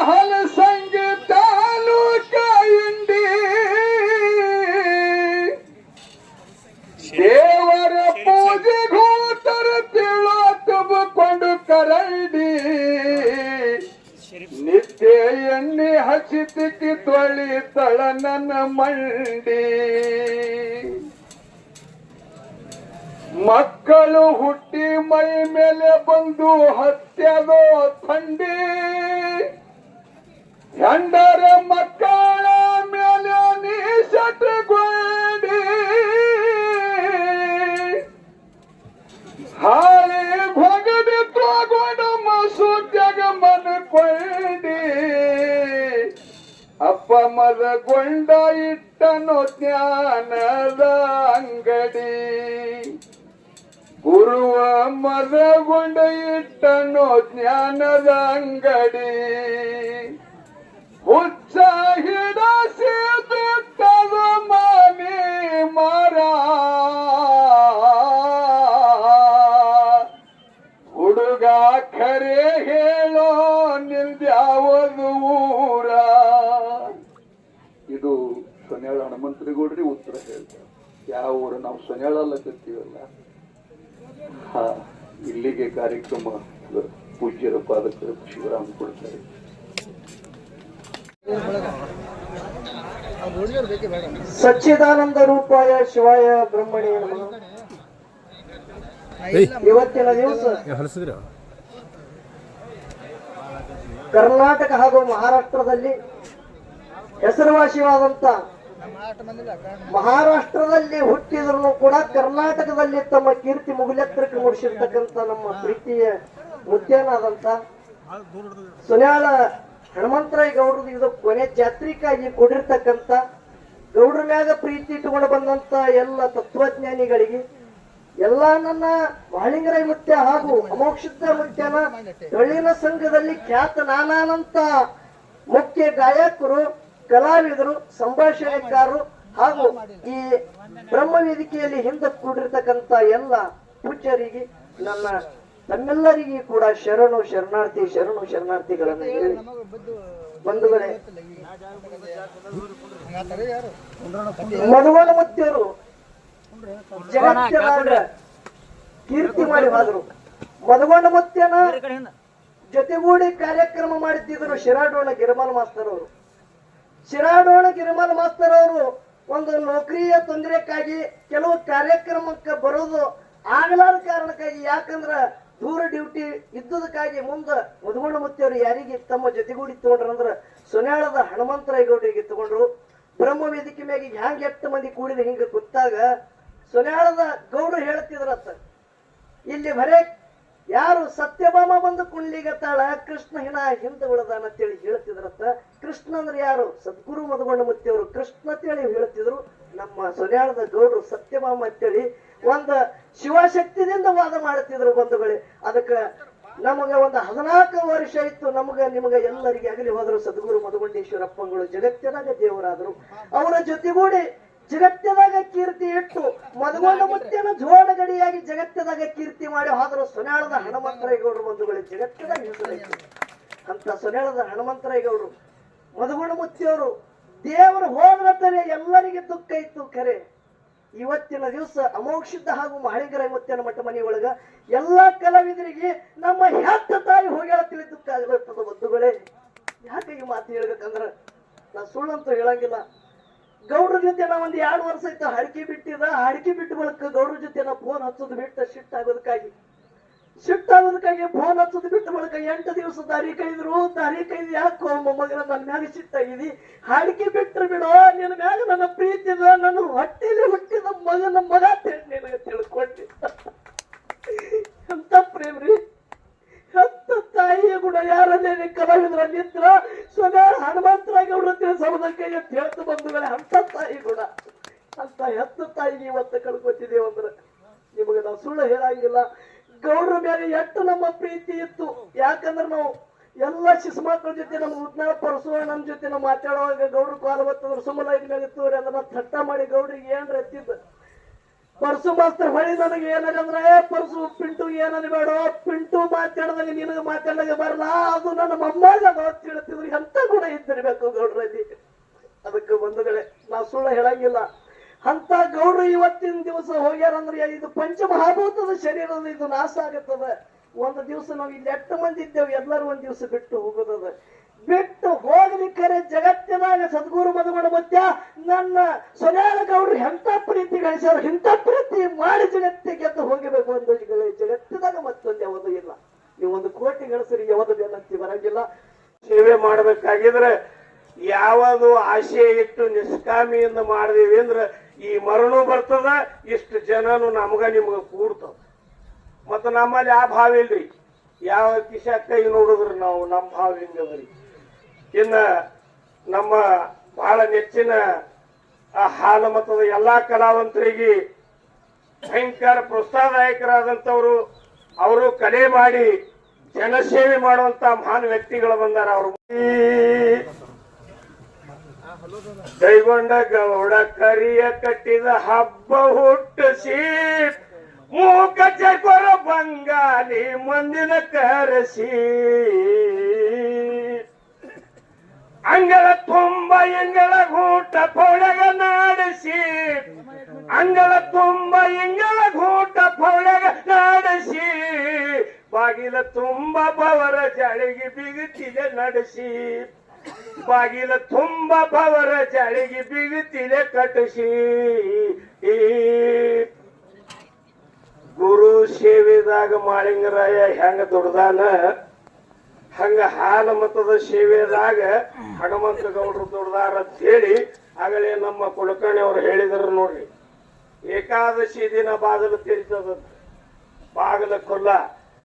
ಹಲಸಂಗಿ ತಾಲೂಕ ಇಂಡಿ ದೇವರ ಪೂಜೆಗೂ ತರತಿಳು ತುಂಬಿಕೊಂಡು ಕರಡಿ ನಿತ್ಯ ಎಣ್ಣೆ ಹಚ್ಚಿ ತಿಕ್ಕಿ ತೊಳಿತಳ ನನ್ನ ಮಂಡಿ ಮಕ್ಕಳು ಹುಟ್ಟಿ ಮೈ ಮೇಲೆ ಬಂದು ಹತ್ಯದೋ ಥಂಡಿ ಹೆಂಡರ ಮಕ್ಕಳ ಮೇಲೆ ನೀ ಸಟಗೊಂಡಿ ಹಾಳಿ ಹೊಗಡಿ ತಗೊಂಡು ಮಸೂದ್ಯಾಗ ಮನಕೊಂಡಿ ಅಪ್ಪ ಮದಗೊಂಡ ಇಟ್ಟನು ಜ್ಞಾನದ ಅಂಗಡಿ ಗುರುವ ಮದಗೊಂಡ ಇಟ್ಟನು ಜ್ಞಾನದ ಅಂಗಡಿ ಹುಚ್ಚ ಹಿಡಸಿ ಬಿಟ್ಟದ ಮನೆ ಮರ ಹುಡುಗ ಖರೆ ಹೇಳೋ ನಿಲ್ದ್ಯಾವದು ಊರ. ಇದು ಸೊನ್ಯಾಳ ಹನುಮಂತರಿಗೌಡ್ರಿ ಉತ್ತರ ಹೇಳ್ತಾರೆ. ಯಾವ ಊರು? ನಾವು ಸೊನ್ಯಾಳಲ್ಲ ಕತ್ತೀವಲ್ಲ. ಇಲ್ಲಿಗೆ ಕಾರ್ಯಕ್ರಮ ಪೂಜ್ಯರ ಪಾದಕರು ಶಿವರಾಮ್ ಕೊಡ್ತಾರೆ. ಸಚ್ಚಿದಾನಂದ ರೂಪಾಯ ಶಿವಾಯ ಬ್ರಹ್ಮಣಿ ನಮಃ. ಇವತ್ತಿನ ದಿವಸ ಕರ್ನಾಟಕ ಹಾಗೂ ಮಹಾರಾಷ್ಟ್ರದಲ್ಲಿ ಹೆಸರುವಾಸಿಯಾದಂತ, ಮಹಾರಾಷ್ಟ್ರದಲ್ಲಿ ಹುಟ್ಟಿದ್ರು ಕೂಡ ಕರ್ನಾಟಕದಲ್ಲಿ ತಮ್ಮ ಕೀರ್ತಿ ಮುಗಿಲೆತ್ತರಕ್ಕೆ ಮೂಡಿಸಿರ್ತಕ್ಕಂಥ ನಮ್ಮ ಪ್ರೀತಿಯ ಮುತ್ಯನಾದಂತ ಸೊನ್ಯಾಳ ಹನುಮಂತರಾಯ ಗೌಡ್ರದು ಇದು ಕೊನೆ ಜಾತ್ರಿಕಾಗಿ ಕೊಡಿರ್ತಕ್ಕಂಥ, ಗೌಡ್ರ ಮ್ಯಾಗ ಪ್ರೀತಿ ಇಟ್ಟುಕೊಂಡು ಬಂದಂತ ಎಲ್ಲ ತತ್ವಜ್ಞಾನಿಗಳಿಗೆ, ಎಲ್ಲ ನನ್ನ ವಾಳಿಂಗರಾಯ ಮುತ್ಯ ಹಾಗೂ ಅಮೋಕ್ಷಿತ ಮುತ್ಯನ ಟೊಳ್ಳಿನ ಸಂಘದಲ್ಲಿ ಖ್ಯಾತ ನಾನಾನಂತ ಮುಖ್ಯ ಗಾಯಕರು, ಕಲಾವಿದರು, ಸಂಭಾಷಣೆಕಾರರು ಹಾಗೂ ಈ ಬ್ರಹ್ಮ ವೇದಿಕೆಯಲ್ಲಿ ಹಿಂದೆ ಕೂಡಿರ್ತಕ್ಕಂಥ ಎಲ್ಲ ಪೂಜ್ಯರಿಗೆ ನನ್ನ ತಮ್ಮೆಲ್ಲರಿಗೂ ಕೂಡ ಶರಣು ಶರಣಾರ್ಥಿಗಳನ್ನು ಹೇಳಿ, ಬಂಧುಗಳೇ, ಮಧುವನ ಮುತ್ತಿಯವರು ಜಗತ್ತಿನ ಕೀರ್ತಿ ಮಾಡಿ ಹೋದರು. ಮಧುವನ ಮುತ್ಯನ ಜೊತೆಗೂಡಿ ಕಾರ್ಯಕ್ರಮ ಮಾಡುತ್ತಿದ್ದರು ಶಿರಾಡೋಣ ಗಿರಿಮಲ್ ಮಾಸ್ತರ್ ಅವರು. ಶಿರಾಡೋಣ ಗಿರಿಮಲ್ ಮಾಸ್ತರ್ ಅವರು ಒಂದು ನೌಕರಿಯ ತೊಂದರೆಕ್ಕಾಗಿ ಕೆಲವು ಕಾರ್ಯಕ್ರಮಕ್ಕೆ ಬರೋದು ಆಗಲಾದ ಕಾರಣಕ್ಕಾಗಿ, ಯಾಕಂದ್ರ ದೂರ ಡ್ಯೂಟಿ ಇದ್ದುದಕ್ಕಾಗಿ ಮುಂದೆ ಮಧುವನ ಮುತ್ತಿಯವರು ಯಾರಿಗೆ ತಮ್ಮ ಜೊತೆಗೂಡಿ ತಗೊಂಡ್ರಂದ್ರ ಸೊನ್ಯಾಳದ ಹನುಮಂತರಾಯ ಗೌಡರಿಗೆ ತಗೊಂಡ್ರು. ಬ್ರಹ್ಮ ವೇದಿಕೆ ಮ್ಯಾಗ ಹ್ಯಾಂಗ 8 ಮಂದಿ ಕೂಡಿದ ಹಿಂಗ ಗೊತ್ತಾಗ ಸೊನ್ಯಾಳದ ಗೌಡರು ಹೇಳ್ತಿದ್ರತ್ತ, ಇಲ್ಲಿ ಬರೇ ಯಾರು ಸತ್ಯಭಾಮ ಬಂದು ಕುಣ್ಲಿಗತ್ತಾಳ, ಕೃಷ್ಣ ಹಿಂದ ಉಳದಾನ ಅಂತೇಳಿ ಹೇಳ್ತಿದ್ರತ್ತ. ಕೃಷ್ಣ ಅಂದ್ರೆ ಯಾರು? ಸದ್ಗುರು ಮಧುವನ ಮುತ್ತಿಯವರು ಕೃಷ್ಣ ಅಂತೇಳಿ ಹೇಳ್ತಿದ್ರು. ನಮ್ಮ ಸೊನ್ಯಾಳದ ಗೌಡರು ಸತ್ಯಭಾಮ ಅಂತೇಳಿ ಒಂದು ಶಿವಶಕ್ತಿದಿಂದ ವಾದ ಮಾಡುತ್ತಿದ್ರು. ಬಂಧುಗಳೇ, ಅದಕ್ಕೆ ನಮಗ ಒಂದು 14 ವರ್ಷ ಇತ್ತು. ನಿಮಗ ಎಲ್ಲರಿಗೆ ಆಗಲಿ ಹೋದ್ರು ಸದ್ಗುರು ಮಧುಗುಂಡೇಶ್ವರಪ್ಪಗಳು ಜಗತ್ತಿನಾಗ ದೇವರಾದ್ರು. ಅವರ ಜೊತೆಗೂಡಿ ಜಗತ್ತದಾಗ ಕೀರ್ತಿ ಇಟ್ಟು ಮಧುವನ ಮುತ್ತಿನ ಜೋಡಗಡಿಯಾಗಿ ಜಗತ್ತದಾಗ ಕೀರ್ತಿ ಮಾಡಿ ಹೋದ್ರು ಸೊನ್ಯಾಳದ ಹನುಮಂತರಾಯ ಗೌಡರು. ಬಂಧುಗಳೇ, ಜಗತ್ತದಾಗ ಹೆಸರಾಯ್ತು ಅಂತ ಸೊನ್ಯಾಳದ ಹನುಮಂತರಾಯ ಗೌಡರು, ಮಧುವನ ಮುತ್ತಿಯವರು ದೇವರು ಹೋಗ್ಲತ್ತನೆ ಎಲ್ಲರಿಗೆ ದುಃಖ ಇತ್ತು. ಖರೆ ಇವತ್ತಿನ ದಿವಸ ಅಮೋಕ್ಷಿತ ಹಾಗೂ ಮಾಳಿಂಗರಾಯ ಮುತ್ಯನ ಮಠ ಮನೆಯೊಳಗ ಎಲ್ಲಾ ಕಲಾವಿದರಿಗೆ ನಮ್ಮ ಹೆತ್ತ ತಾಯಿ ಹೋಗ್ಯಾಳ ತಿಳಿ ದುಃಖ ಆಗಿರುತ್ತದ. ಬಂಧುಗಳೇ, ಯಾಕೆ ಈ ಮಾತು ಹೇಳ್ಬೇಕಂದ್ರ ನಾ ಸುಳ್ಳಂತೂ ಹೇಳಂಗಿಲ್ಲ. ಗೌಡ್ರ ಜೊತೆ ನಾ ಒಂದು 2 ವರ್ಷ ಆಯ್ತು ಅಡಿಕೆ ಬಿಟ್ಟಿದ. ಅಡಿಕೆ ಬಿಟ್ಟು ಬಳಕ ಗೌಡ್ರ ಜೊತೆ ನಾ ಫೋನ್ ಹಚ್ಚೋದು ಬಿಟ್ಟ ಸಿಟ್ಟಾಗೋದಕ್ಕಾಗಿ ಫೋನ್ ಹಚ್ಚೋದು ಬಿಟ್ಟು ಬಳಕ 8 ದಿವಸ ದಾರಿ ಕೈದು ಯಾಕೋ ಮೊಮ್ಮಗನ ನನ್ನ ಮ್ಯಾಗ ಸಿಟ್ಟಾಗಿದಿ, ಅಡಿಕೆ ಬಿಟ್ರು ಬಿಡೋ, ನಿನ್ನ ಮ್ಯಾಗ ನನ್ನ ಪ್ರೀತಿದ, ನನ್ನ ಹೊಟ್ಟೆಲಿ ಹುಟ್ಟಿದ ಮಗ ನಿನಗೆ ತಿಳ್ಕೊಂಡಿ. ಎಂತ ಪ್ರೇಮ್ರಿ, ಹೆತ್ತ ತಾಯಿಯ ಗುಣ ಯಾರನ್ನೇ ಕಲಾವಿದ್ರ ನಿಂತ್ರ ಸೊನ್ಯಾಳ ಹನುಮಂತರಾಯ ಗೌಡ್ರ ತಿಳಿಸೋದಕ್ಕೆ ಹೇಳ್ತು. ಬಂಧುಗಳೇ, ಅಂತ ತಾಯಿ ಗುಣ, ಅಂತ ಹೆತ್ತ ತಾಯಿಗೆ ಇವತ್ತು ಕಳ್ಕೊತಿದ್ದೇವೆ ಅಂದ್ರೆ ನಿಮಗೆ ನಾವು ಸುಳ್ಳು ಹೇಳಂಗಿಲ್ಲ. ಗೌಡ್ರ ಮೇಲೆ ಎಷ್ಟು ನಮ್ಮ ಪ್ರೀತಿ ಇತ್ತು. ಯಾಕಂದ್ರೆ ನಾವು ಎಲ್ಲ ಶಿಶುಮಕ್ಕಳ ಜೊತೆ ನಮ್ಮ ಉದ್ನಾಳ ಪರಶುವಣ್ಣನ ಜೊತೆ ನಾವು ಮಾತಾಡುವಾಗ ಗೌಡ್ರ ಕಾಲ ಬರ್ತಂದ್ರೆ ಸುಮ್ಮನೆ ಮೇಲೆ ತೋರಿ ಅದನ್ನ ಥಟ್ಟ ಮಾಡಿ ಗೌಡ್ರಿಗೆ ಏನ್ರ ಎತ್ತಿದ್ದ. ಪರಸು ಮಾಸ್ತರ್ ಹೊಳಿ ನನಗೆ ಏನಂದ್ರೆ, ಪರಸು ಪಿಂಟು ಏನನ್ನ ಬೇಡ, ಪಿಂಟು ಮಾತಾಡಿದಾಗ ನಿನಗೆ ಮಾತಾಡಿದಾಗ ಬರಲ್ಲ, ಅದು ನನ್ನ ಮೊಮ್ಮಗ ಹೇಳ್ತಿದ್ರು. ಇದ್ದಿರ್ಬೇಕು ಗೌಡ್ರಲ್ಲಿ. ಅದಕ್ಕೆ ಬಂಧುಗಳೇ ನಾ ಸುಳ್ಳು ಹೇಳಂಗಿಲ್ಲ. ಅಂತ ಗೌಡ್ರು ಇವತ್ತಿನ ದಿವಸ ಹೋಗ್ಯಾರಂದ್ರೆ ಇದು ಪಂಚಮಹಾಭೂತದ ಶರೀರದ ಇದು ನಾಶ ಆಗತ್ತದ. ಒಂದು ದಿವಸ ನಾವು ಇಲ್ಲಿ 8 ಮಂದಿ ಇದ್ದೇವೆ, ಎಲ್ಲರೂ ಒಂದ್ ದಿವಸ ಬಿಟ್ಟು ಹೋಗೋದದ. ಬಿಟ್ಟು ಹೋಗ್ಲಿಕ್ಕರೆ ಜಗತ್ತಿನಾಗ ಸದ್ಗುರು ಮಧುಗುಣ ಮುತ್ಯ ನನ್ನ ಸೊನ್ಯಾಳ ಗೌಡ್ರು ಎಂತ ಪ್ರೀತಿ ಗಳಿಸ್ಯಾರ, ಇಂಥ ಪ್ರೀತಿ ಮಾಡಿ ಜಗತ್ತಿಗೆ ಗೆದ್ದು ಹೋಗಬೇಕು ಒಂದು ಜಗತ್ತಿನಾಗ ಮತ್ತೊಂದು ಯಾವುದು ಇಲ್ಲ. ನೀವು 1 ಕೋಟಿ ಗಳಿಸ್ರಿ ಯಾವುದು ಬೆನ್ನತ್ತಿ ಬರಂಗಿಲ್ಲ. ಸೇವೆ ಮಾಡ್ಬೇಕಾಗಿದ್ರೆ ಯಾವುದು ಆಶೆ ಇಟ್ಟು ನಿಷ್ಕಾಮಿಯಿಂದ ಮಾಡಿದೀವಿ ಅಂದ್ರೆ ಈ ಮರಣ ಬರ್ತದ, ಇಷ್ಟು ಜನನು ನಮ್ಗ ನಿಮ್ಗ ಕೂಡ್ತದ. ಮತ್ತ ನಮ್ಮಲ್ಲಿ ಆ ಭಾವ ಇಲ್ರಿ. ಯಾವ ಕಿಶ ಕೈ ನೋಡಿದ್ರು ನಾವು ನಮ್ಮ ಭಾವ ಹಿಂಗದ್ರಿ. ಇನ್ನ ನಮ್ಮ ಬಹಳ ನೆಚ್ಚಿನ ಆ ಹಾಲ ಮತದ ಎಲ್ಲಾ ಕಲಾವಂತರಿಗೆ ಭಯಂಕರ ಪ್ರೋತ್ಸಾಹದಾಯಕರಾದಂಥವ್ರು, ಅವರು ಕಲೆ ಮಾಡಿ ಜನಸೇವೆ ಮಾಡುವಂತ ಮಹಾನ್ ವ್ಯಕ್ತಿಗಳು ಬಂದಾರ. ಅವರು ಕೈಗೊಂಡ ಗೌಡ ಕರಿಯ ಕಟ್ಟಿದ ಹಬ್ಬ ಹುಟ್ಟಿಸಿ ಮೂಕ ಚಕೊರ ಬಂಗಾಲಿ ಮಂದಿನ ಕರೆಸಿ ಅಂಗಳ ತುಂಬ ಇಂಗಳ ಗೂಟ ಪೌಳಗ ನಾಡಿಸಿ ಅಂಗಳ ತುಂಬ ಇಂಗಳ ಗೂಟ ಪೌಳಗ ನಾಡಿಸಿ ಬಾಗಿಲ ತುಂಬ ಬವರ ಜಾಳಿಗೆ ಬಿಗುತ್ತಿದೆ ನಡೆಸಿ ಬಾಗಿಲ ತುಂಬ ಬವರ ಜಾಳಿಗೆ ಬಿಗುತ್ತಿದೆ ಕಟ್ಟಿಸಿ ಗುರು ಸೇವೆದಾಗ ಮಾಳಿಂಗರಾಯ ಹೆಂಗ ದುಡ್ದಾನ ಹಂಗ ಹಾಲ ಮತದ ಸೇವೆದಾಗ ಹನುಮಂತ ಗೌಡ್ರು ದುಡ್ದಾರ ಅಂತ ಹೇಳಿ ಆಗಲೇ ನಮ್ಮ ಕುಲಕರ್ಣಿ ಅವರು ಹೇಳಿದ್ರು ನೋಡ್ರಿ. ಏಕಾದಶಿ ದಿನ ಬಾಗಿಲು ತೆರಿತದಂತ, ಬಾಗಿಲ ಕೊಲ್ಲ